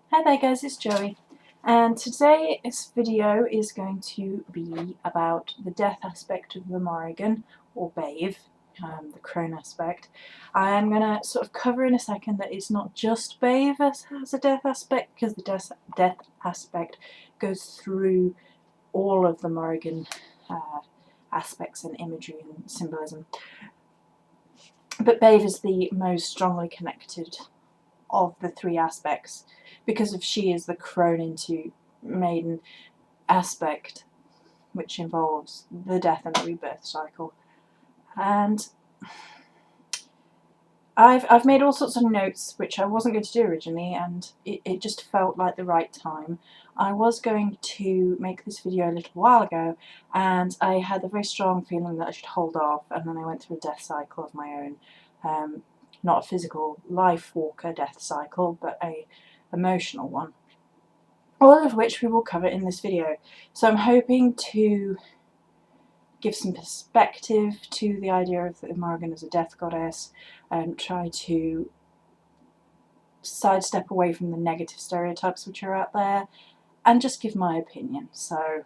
Hi there guys, it's Joey, and today's video is going to be about the death aspect of the Morrigan, or Badb, the crone aspect. I'm going to sort of cover in a second that it's not just Badb that has a death aspect, because the death aspect goes through all of the Morrigan aspects and imagery and symbolism. But Badb is the most strongly connected of the three aspects, because of she is the crone into maiden aspect, which involves the death and the rebirth cycle. And I've made all sorts of notes which I wasn't going to do originally, and it just felt like the right time. I was going to make this video a little while ago, and I had a very strong feeling that I should hold off, and then I went through a death cycle of my own. Not a physical life walker death cycle, but a emotional one, all of which we will cover in this video. So I'm hoping to give some perspective to the idea of the Morrigan as a death goddess, and try to sidestep away from the negative stereotypes which are out there, and just give my opinion. So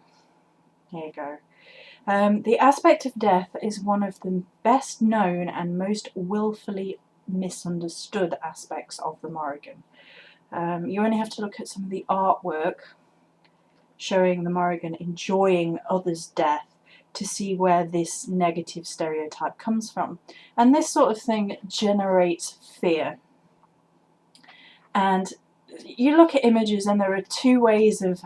here you go. The aspect of death is one of the best known and most willfully misunderstood aspects of the Morrigan. You only have to look at some of the artwork showing the Morrigan enjoying others' death to see where this negative stereotype comes from. And this sort of thing generates fear. And you look at images, and there are two ways of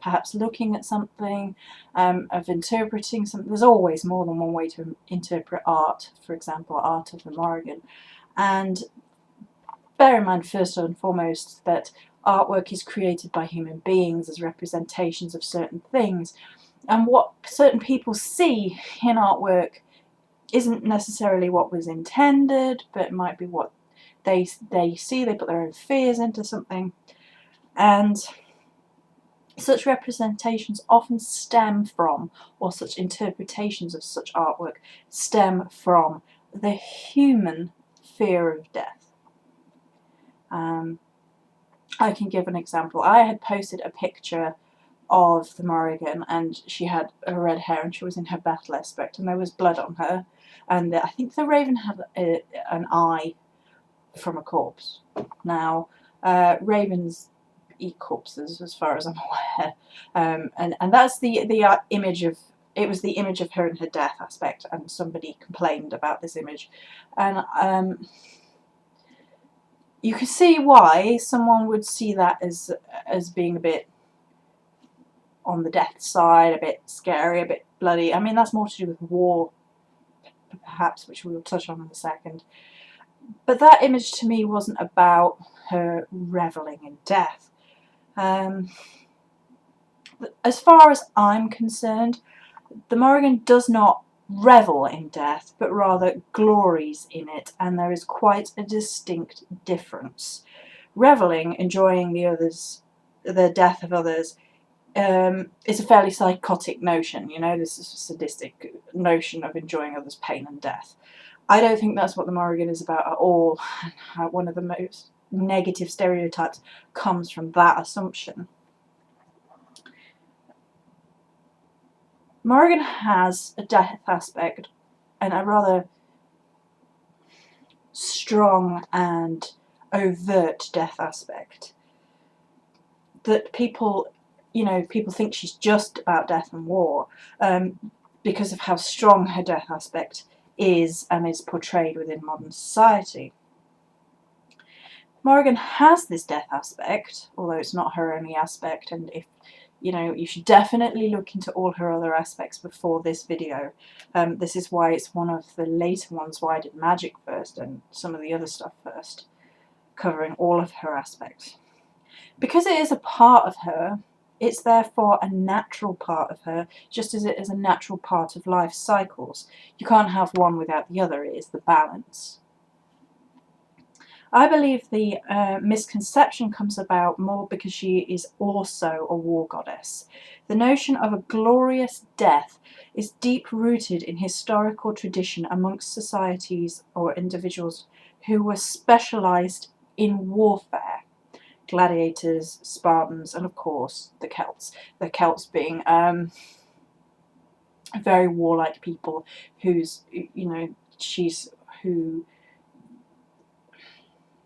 perhaps looking at something, of interpreting something. There's always more than one way to interpret art, for example, art of the Morrigan. And bear in mind, first and foremost, that artwork is created by human beings as representations of certain things, and what certain people see in artwork isn't necessarily what was intended, but it might be what they see. They put their own fears into something, and such representations often stem from, or such interpretations of such artwork stem from, the human fear of death. I can give an example. I had posted a picture of the Morrigan, and she had red hair, and she was in her battle aspect, and there was blood on her, and I think the raven had an eye from a corpse. Now, ravens eat corpses, as far as I'm aware, and that's the image of. It was the image of her in her death aspect, and somebody complained about this image, and you can see why someone would see that as being a bit on the death side, a bit scary, a bit bloody. I mean, that's more to do with war, perhaps, which we will touch on in a second. But that image to me wasn't about her reveling in death. As far as I'm concerned, the Morrigan does not revel in death, but rather glories in it, and there is quite a distinct difference. Reveling, enjoying the death of others, is a fairly psychotic notion, you know, this is a sadistic notion of enjoying others' pain and death. I don't think that's what the Morrigan is about at all. One of the most negative stereotypes comes from that assumption. Morrigan has a death aspect, and a rather strong and overt death aspect, that people think she's just about death and war, because of how strong her death aspect is and is portrayed within modern society. Morrigan has this death aspect, although it's not her only aspect, and if you should definitely look into all her other aspects before this video. This is why it's one of the later ones, why I did magic first and some of the other stuff first, covering all of her aspects. Because it is a part of her, it's therefore a natural part of her, just as it is a natural part of life cycles. You can't have one without the other. It is the balance. I believe the misconception comes about more because she is also a war goddess. The notion of a glorious death is deep-rooted in historical tradition amongst societies or individuals who were specialised in warfare. gladiators, Spartans, and of course the Celts. The Celts being very warlike people who's, you know, who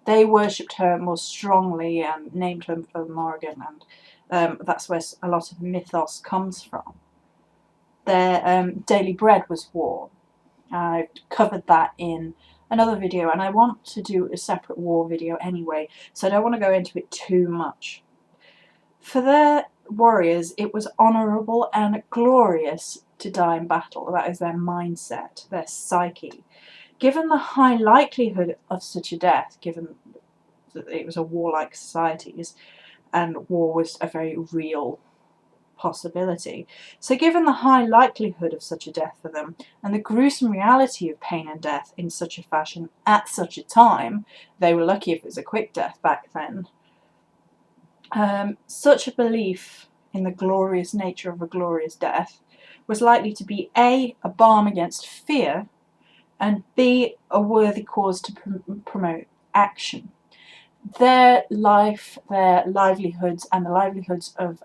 they worshipped her more strongly and named her for Morrigan, and that's where a lot of mythos comes from. Their daily bread was war. I covered that in another video, and I want to do a separate war video anyway, so I don't want to go into it too much. For their warriors, it was honourable and glorious to die in battle. That is their mindset, their psyche. Given the high likelihood of such a death, given that it was a warlike society and war was a very real possibility, so given the high likelihood of such a death for them and the gruesome reality of pain and death in such a fashion at such a time, they were lucky if it was a quick death back then. Such a belief in the glorious nature of a glorious death was likely to be A, a balm against fear, and B, a worthy cause to promote action. Their life, their livelihoods, and the livelihoods of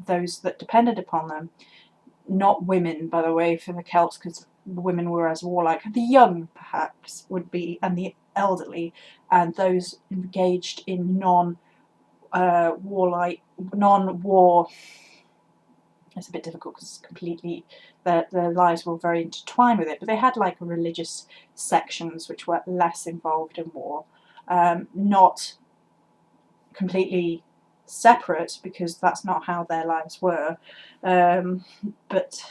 those that depended upon them, not women, by the way, for the Celts, because women were as warlike. The young, perhaps, would be, and the elderly, and those engaged in non-war. It's a bit difficult because completely their lives were very intertwined with it, but they had like religious sections which were less involved in war, not completely separate because that's not how their lives were, but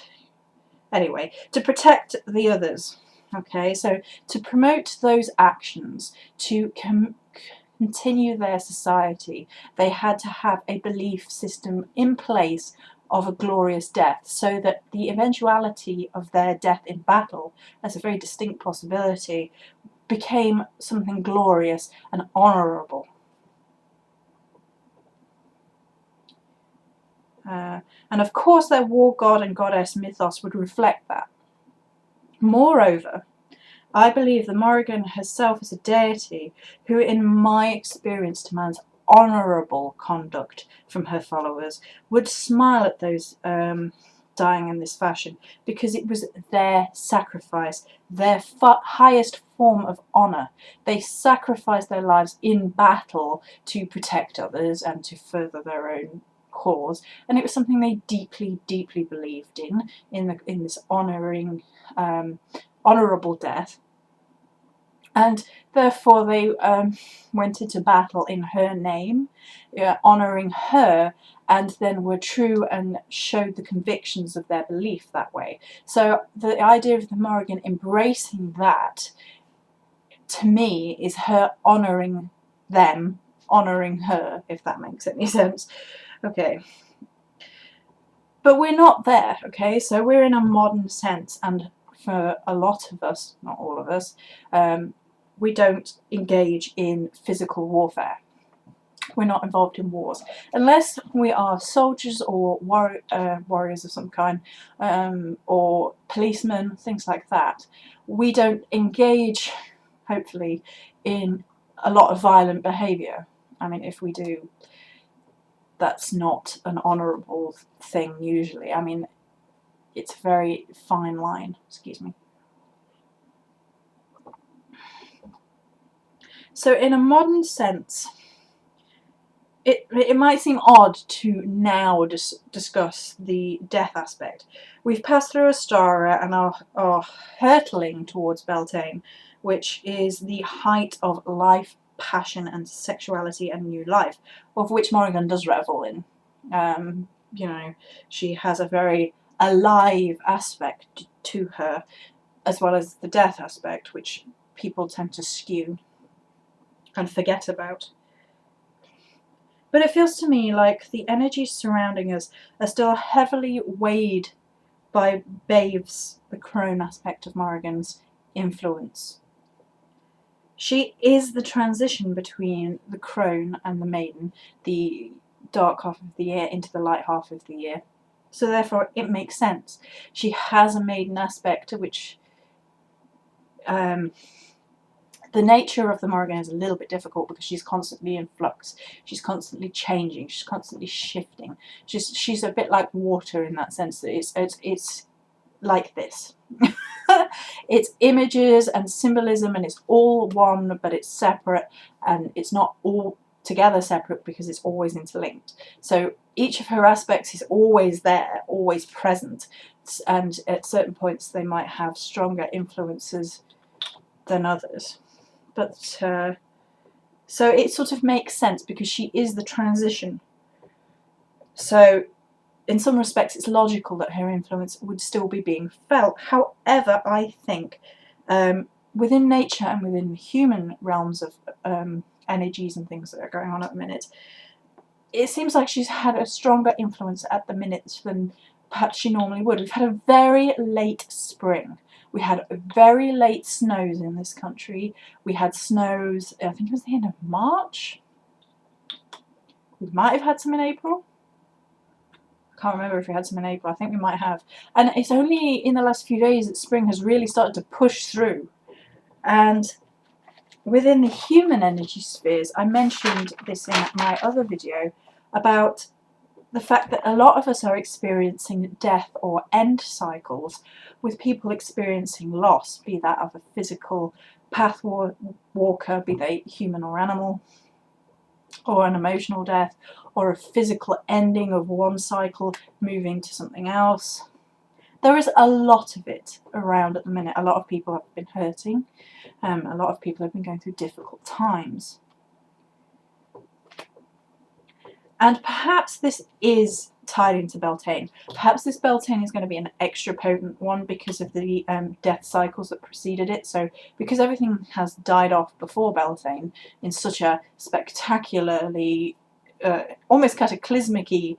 anyway, to protect the others. Okay, so to promote those actions, to continue their society, they had to have a belief system in place of a glorious death, so that the eventuality of their death in battle, as a very distinct possibility, became something glorious and honourable. And of course their war god and goddess mythos would reflect that. Moreover, I believe the Morrigan herself is a deity who, in my experience, demands honourable conduct from her followers, would smile at those dying in this fashion, because it was their sacrifice, their highest form of honour. They sacrificed their lives in battle to protect others and to further their own cause, and it was something they deeply, deeply believed in this honourable death. And therefore they went into battle in her name, honouring her, and then were true and showed the convictions of their belief that way. So the idea of the Morrigan embracing that, to me, is her honouring them, honouring her, if that makes any sense. Okay. But we're not there, okay? So we're in a modern sense, and for a lot of us, not all of us, we don't engage in physical warfare. We're not involved in wars. Unless we are soldiers or warriors of some kind, or policemen, things like that. We don't engage, hopefully, in a lot of violent behaviour. I mean, if we do, that's not an honourable thing usually. I mean, it's a very fine line. Excuse me. So in a modern sense, it might seem odd to now discuss the death aspect. We've passed through Astara and are hurtling towards Beltane, which is the height of life, passion and sexuality and new life, of which Morrigan does revel in. You know, she has a very alive aspect to her, as well as the death aspect, which people tend to skew and forget about. But it feels to me like the energies surrounding us are still heavily weighed by Badb's, the crone aspect of Morrigan's, influence. She is the transition between the crone and the maiden, the dark half of the year into the light half of the year. So therefore it makes sense. She has a maiden aspect which The nature of the Morrigan is a little bit difficult because she's constantly in flux. She's constantly changing. She's constantly shifting. She's a bit like water in that sense. That it's like this. It's images and symbolism, and it's all one, but it's separate, and it's not all together separate because it's always interlinked. So each of her aspects is always there, always present, and at certain points they might have stronger influences than others. But so it sort of makes sense because she is the transition. So in some respects it's logical that her influence would still be being felt. However, I think within nature and within human realms of energies and things that are going on at the minute, it seems like she's had a stronger influence at the minute than perhaps she normally would. We've had a very late spring. We had very late snows in this country. We had snows, I think it was the end of March. We might have had some in April. I can't remember if we had some in April. I think we might have. And it's only in the last few days that spring has really started to push through. And within the human energy spheres, I mentioned this in my other video about the fact that a lot of us are experiencing death or end cycles, with people experiencing loss, be that of a physical path walker, be they human or animal, or an emotional death, or a physical ending of one cycle moving to something else. There is a lot of it around at the minute. A lot of people have been hurting. A lot of people have been going through difficult times. And perhaps this is tied into Beltane. Perhaps this Beltane is going to be an extra potent one because of the death cycles that preceded it. So because everything has died off before Beltane in such a spectacularly, almost cataclysmic-y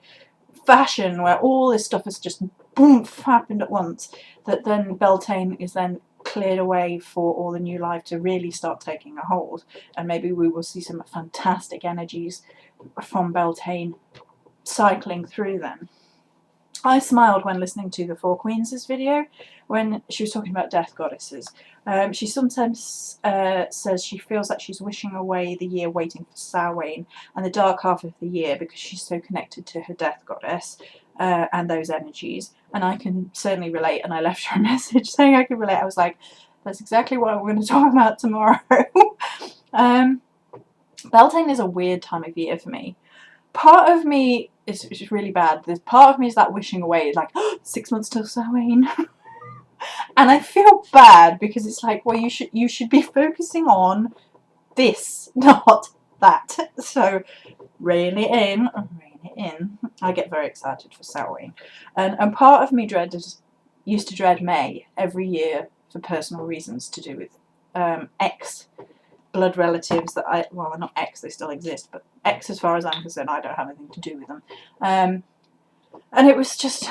fashion, where all this stuff has just boom happened at once, that then Beltane is then cleared away for all the new life to really start taking a hold, and maybe we will see some fantastic energies from Beltane cycling through them. I smiled when listening to the Four Queens' video when she was talking about death goddesses. She sometimes says she feels like she's wishing away the year waiting for Samhain and the dark half of the year because she's so connected to her death goddess and those energies. And I can certainly relate, and I left her a message saying I could relate. I was like, that's exactly what we're going to talk about tomorrow. Beltane is a weird time of year for me. Part of me is really bad. There's part of me is that wishing away, like, oh, 6 months till Samhain. And I feel bad because it's like, well, you should be focusing on this, not that. So rein it in, rein it in. I get very excited for Samhain. And part of me used to dread May every year for personal reasons to do with blood relatives that well, they're not ex, they still exist, but ex as far as I'm concerned, I don't have anything to do with them. And it was just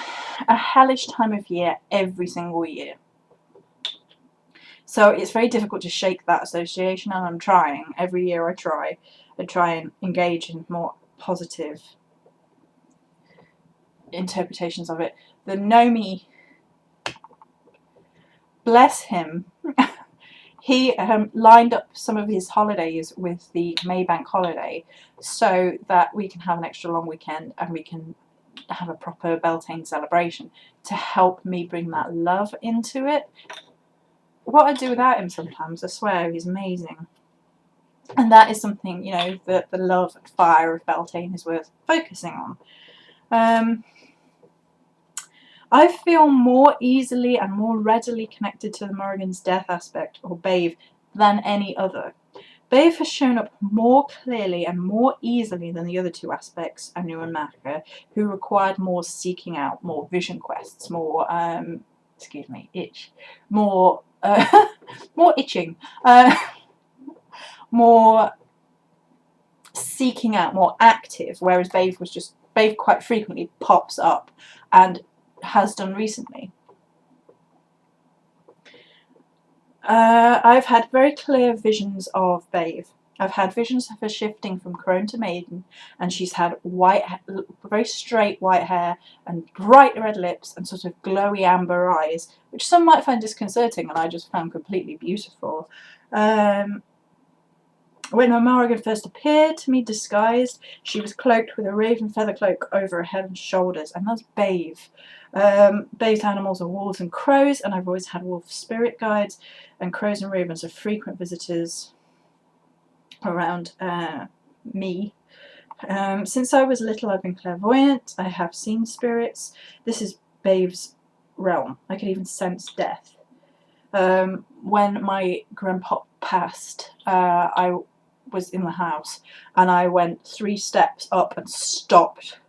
a hellish time of year every single year. So it's very difficult to shake that association, and I'm trying. Every year I try and engage in more positive interpretations of it. The Nomi, bless him, he lined up some of his holidays with the Maybank holiday so that we can have an extra long weekend and we can have a proper Beltane celebration to help me bring that love into it. What I'd do without him sometimes, I swear, he's amazing. And that is something, you know, the love and fire of Beltane is worth focusing on. I feel more easily and more readily connected to the Morrigan's death aspect, or Badb, than any other. Badb has shown up more clearly and more easily than the other two aspects, Anu and Maka, who required more seeking out, more vision quests, more, more, more itching, more seeking out, more active, whereas Badb quite frequently pops up and has done recently. I've had very clear visions of Badb. I've had visions of her shifting from crone to maiden, and she's had very straight white hair and bright red lips and sort of glowy amber eyes, which some might find disconcerting, and I just found completely beautiful. When Morrigan first appeared to me disguised, she was cloaked with a raven feather cloak over her head and shoulders, and that's Badb. Badb's animals are wolves and crows, and I've always had wolf spirit guides, and crows and ravens are frequent visitors around me. Since I was little, I've been clairvoyant. I have seen spirits. This is Badb's realm. I could even sense death. When my grandpa passed, I was in the house and I went 3 steps up and stopped,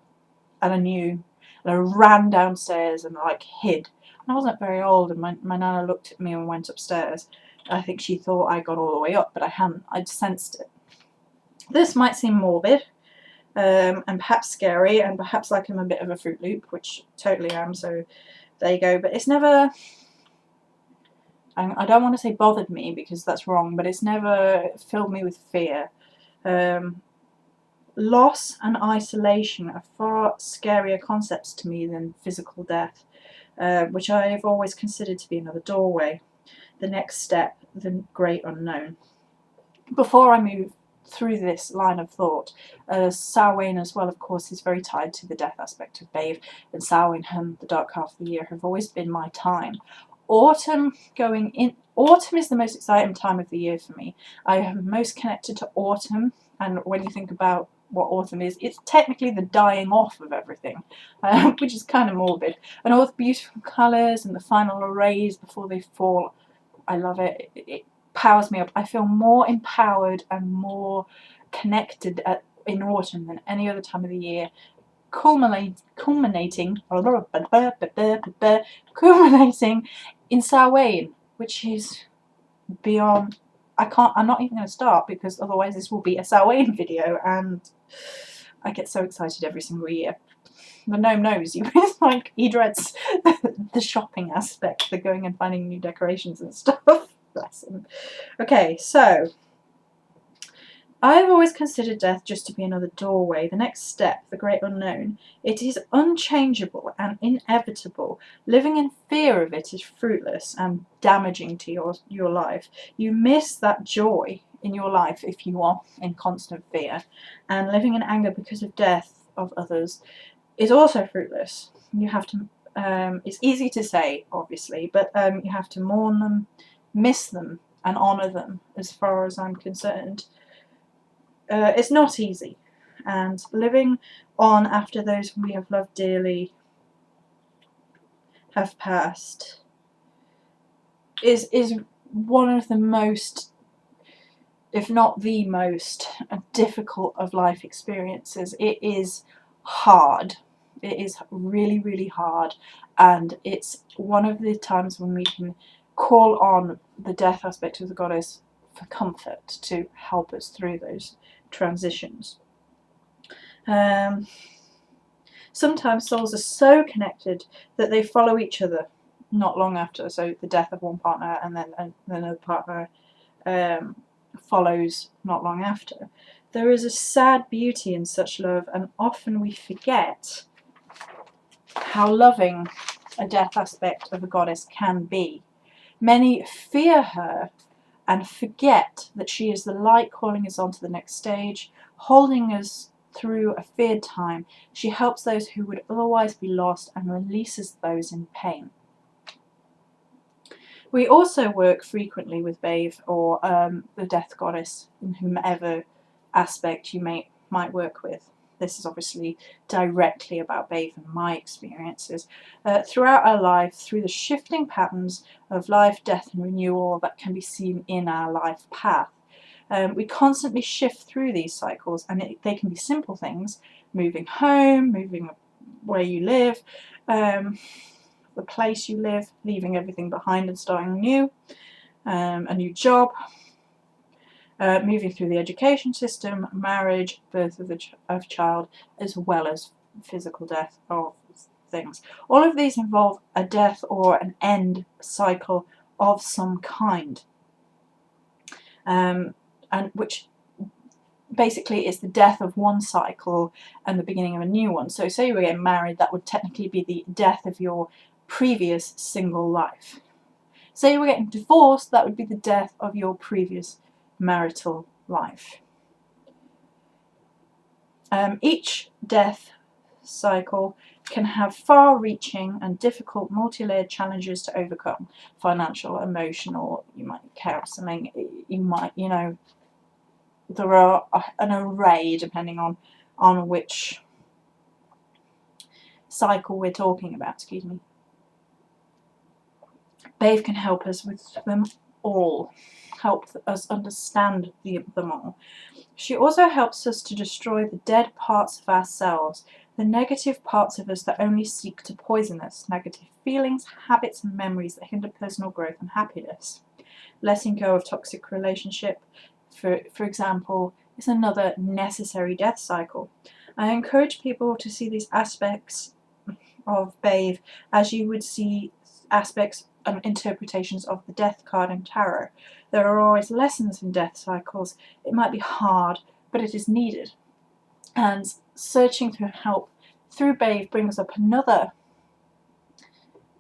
and I knew, and I ran downstairs and like hid. And I wasn't very old, and my nana looked at me and went upstairs. I think she thought I got all the way up, but I hadn't. I'd sensed it. This might seem morbid, and perhaps scary, and perhaps like I'm a bit of a Fruit Loop, which totally am, so there you go. But it's never, I don't want to say bothered me because that's wrong, but it's never filled me with fear. Loss and isolation are far scarier concepts to me than physical death, which I have always considered to be another doorway, the next step, the great unknown. Before I move through this line of thought, Samhain as well, of course, is very tied to the death aspect of Badb, and Samhain and the dark half of the year have always been my time. Autumn is the most exciting time of the year for me. I am most connected to autumn, and when you think about what autumn is, it's technically the dying off of everything, which is kind of morbid. And all the beautiful colours and the final arrays before they fall, I love it. It powers me up. I feel more empowered and more connected in autumn than any other time of the year, culminating in Samhain, which is beyond. I'm not even going to start because otherwise this will be a Samhain video, and I get so excited every single year. The gnome knows. It's like he dreads the shopping aspect, the going and finding new decorations and stuff. Bless him. Okay, so I've always considered death just to be another doorway, the next step, the great unknown. It is unchangeable and inevitable. Living in fear of it is fruitless and damaging to your life. You miss that joy in your life if you are in constant fear. And living in anger because of death of others is also fruitless. You have to, it's easy to say, obviously, but you have to mourn them, miss them, and honour them, as far as I'm concerned. It's not easy, and living on after those we have loved dearly have passed is one of the most, if not the most, difficult of life experiences. It is hard. It is really, really hard, and it's one of the times when we can call on the death aspect of the goddess for comfort to help us through those transitions. Sometimes souls are so connected that they follow each other not long after, so the death of one partner and then another partner follows not long after. There is a sad beauty in such love, and often we forget how loving a death aspect of a goddess can be. Many fear her and forget that she is the light calling us on to the next stage, holding us through a feared time. She helps those who would otherwise be lost and releases those in pain. We also work frequently with Badb, or the death goddess, in whomever aspect you might work with. This is obviously directly about Badb and my experiences. Throughout our life, through the shifting patterns of life, death and renewal that can be seen in our life path. We constantly shift through these cycles, and they can be simple things: moving home, moving where you live, the place you live, leaving everything behind and starting new, a new job, moving through the education system, marriage, birth of a child, as well as physical death of things. All of these involve a death or an end cycle of some kind, and which basically is the death of one cycle and the beginning of a new one. So say you were getting married, that would technically be the death of your previous single life. Say you were getting divorced, that would be the death of your previous marital life. Each death cycle can have far-reaching and difficult multi-layered challenges to overcome. Financial, emotional, you might counselling, you might, you know, there are an array depending on which cycle we're talking about, excuse me. Badb can help us with them all, help us understand them all. She also helps us to destroy the dead parts of ourselves, the negative parts of us that only seek to poison us, negative feelings, habits and memories that hinder personal growth and happiness. Letting go of toxic relationship, for example, is another necessary death cycle. I encourage people to see these aspects of Badb as you would see aspects and interpretations of the death card in tarot. There are always lessons in death cycles. It might be hard, but it is needed. And searching for help through Badb brings up another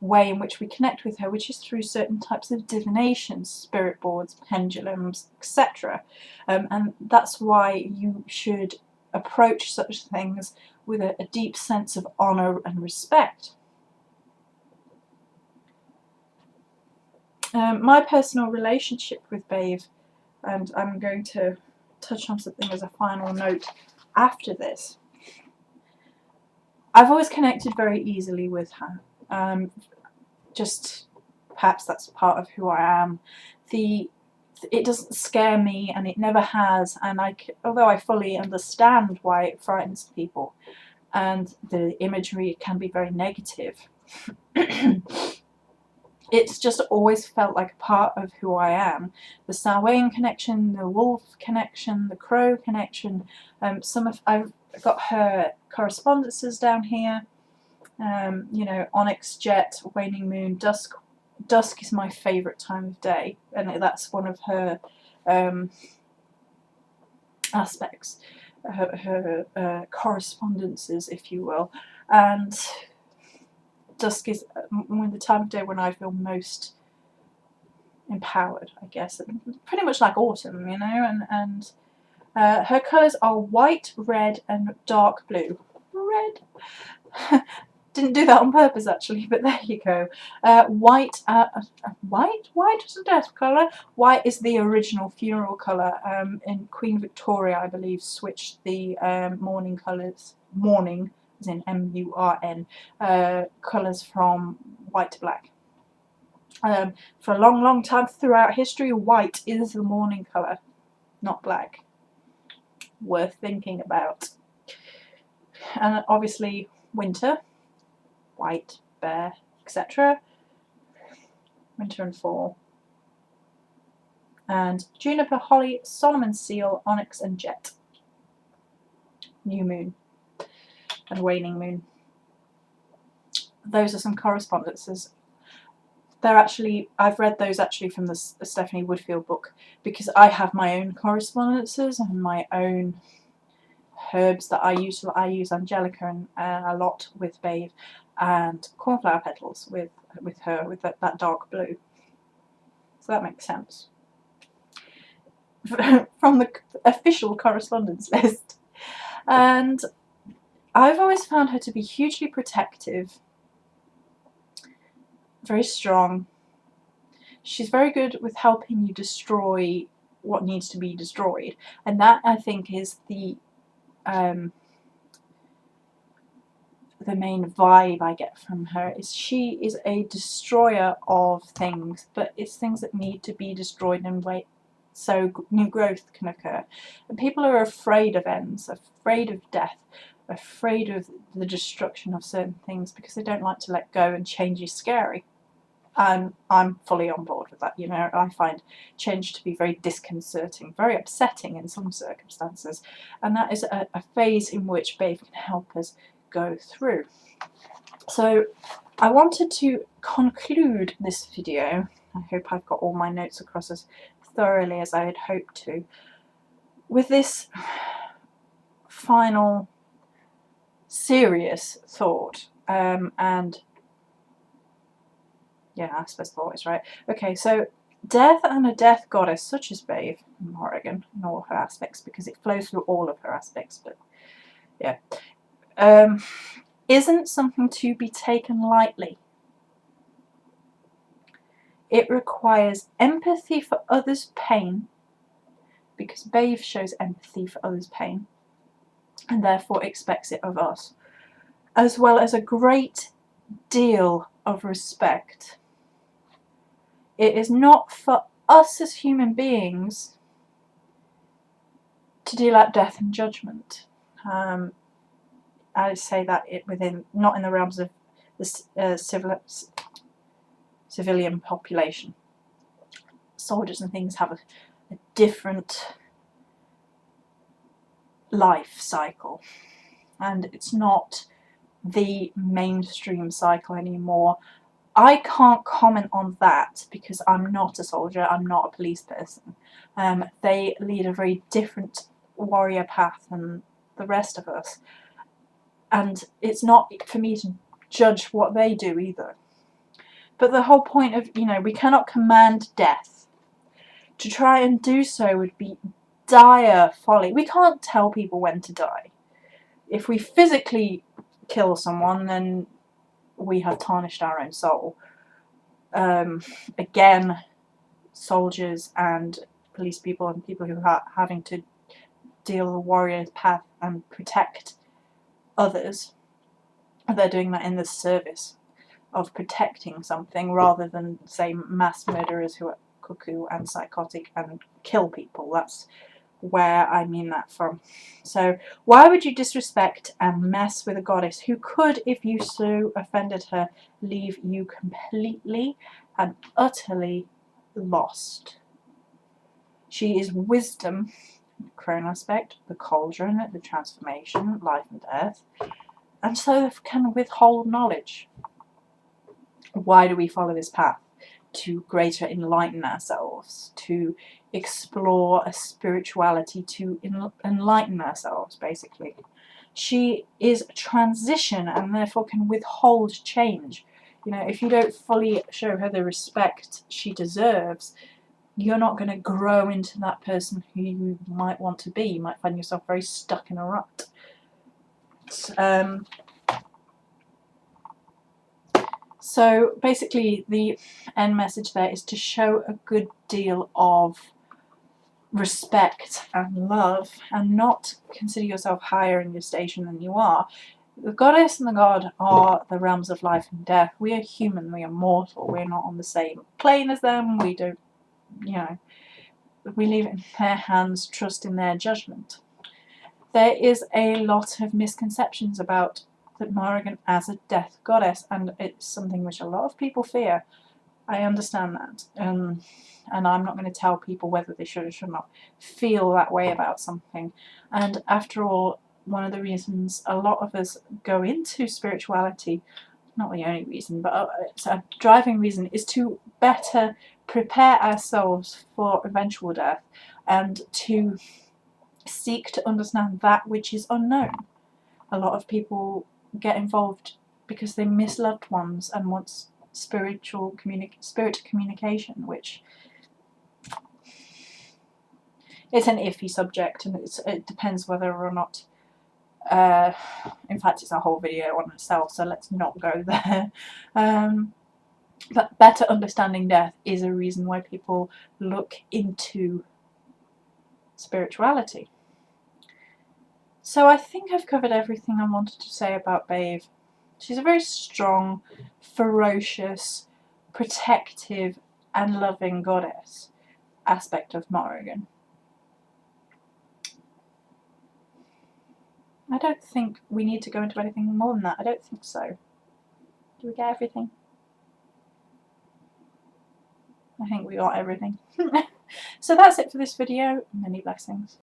way in which we connect with her, which is through certain types of divination, spirit boards, pendulums, etc. And that's why you should approach such things with a deep sense of honour and respect. My personal relationship with Badb, and I'm going to touch on something as a final note after this. I've always connected very easily with her. Just perhaps that's part of who I am. It doesn't scare me, and it never has. And although I fully understand why it frightens people, and the imagery can be very negative, it's just always felt like a part of who I am. The Samhain connection, the wolf connection, the crow connection. I've got her correspondences down here. You know, onyx, jet, waning moon, dusk. Dusk is my favourite time of day, and that's one of her aspects, her correspondences, if you will. And dusk is the time of day when I feel most empowered, I guess. Pretty much like autumn, you know. And her colours are white, red, and dark blue. Red. Didn't do that on purpose, actually, but there you go. White is a death colour. White is the original funeral colour. In Queen Victoria, I believe, switched the mourning colours. Mourning, as in M-U-R-N, colours from white to black. For a long, long time throughout history, white is the mourning colour, not black. Worth thinking about. And obviously, winter. White, bear, etc. Winter and fall. And juniper, holly, Solomon seal, onyx and jet. New moon and waning moon. Those are some correspondences. I've read those actually from the Stephanie Woodfield book, because I have my own correspondences and my own herbs that I use. I use angelica and a lot with Badb, and cornflower petals with her, with that dark blue. So that makes sense. From the official correspondence list. And I've always found her to be hugely protective, very strong. She's very good with helping you destroy what needs to be destroyed, and that, I think, is the main vibe I get from her. Is she is a destroyer of things, but it's things that need to be destroyed and wait so new growth can occur. And people are afraid of ends, afraid of death, afraid of the destruction of certain things, because they don't like to let go, and change is scary. And I'm fully on board with that. You know, I find change to be very disconcerting, very upsetting in some circumstances, and that is a phase in which Badb can help us go through. So I wanted to conclude this video. I hope I've got all my notes across as thoroughly as I had hoped to, with this final serious thought. And yeah, I suppose thought is right. Okay, so Death and a death goddess such as Badb and Morrigan in all her aspects, because it flows through all of her aspects, but yeah, isn't something to be taken lightly. It requires empathy for others' pain, because Badb shows empathy for others' pain, and therefore expects it of us, as well as a great deal of respect. It is not for us as human beings to deal out death and judgment. I say that not in the realms of the civilian population. Soldiers and things have a different life cycle, and it's not the mainstream cycle anymore. I can't comment on that because I'm not a soldier, I'm not a police person. They lead a very different warrior path than the rest of us, and it's not for me to judge what they do either. But the whole point of, we cannot command death. To try and do so would be dire folly. We can't tell people when to die. If we physically kill someone, then we have tarnished our own soul. Again, soldiers and police people and people who are having to deal the warrior's path and protect others, they're doing that in the service of protecting something rather than, say, mass murderers who are cuckoo and psychotic and kill people. That's where I mean that from. So why would you disrespect and mess with a goddess who could, if you so offended her, leave you completely and utterly lost? She is wisdom, the crone aspect, the cauldron, the transformation, life and death, and so can withhold knowledge. Why do we follow this path? To greater enlighten ourselves, to explore a spirituality, to enlighten ourselves, basically. She is transition and therefore can withhold change. If you don't fully show her the respect she deserves, you're not going to grow into that person who you might want to be. You might find yourself very stuck in a rut. So basically the end message there is to show a good deal of respect and love and not consider yourself higher in your station than you are. The goddess and the god are the realms of life and death. We are human, we are mortal, we're not on the same plane as them, we don't, we leave it in their hands, trust in their judgment. There is a lot of misconceptions about that Morrigan as a death goddess, and it's something which a lot of people fear. I understand that, and I'm not going to tell people whether they should or should not feel that way about something. And after all, one of the reasons a lot of us go into spirituality, not the only reason, but it's a driving reason, is to better prepare ourselves for eventual death and to seek to understand that which is unknown. A lot of people get involved because they miss loved ones and want spirit communication, which it's an iffy subject, and it depends whether or not. In fact, it's a whole video on itself, so let's not go there. But better understanding death is a reason why people look into spirituality. So I think I've covered everything I wanted to say about Badb. She's a very strong, ferocious, protective and loving goddess aspect of Morrigan. I don't think we need to go into anything more than that. I don't think so. Do we get everything? I think we got everything. So that's it for this video. Many blessings.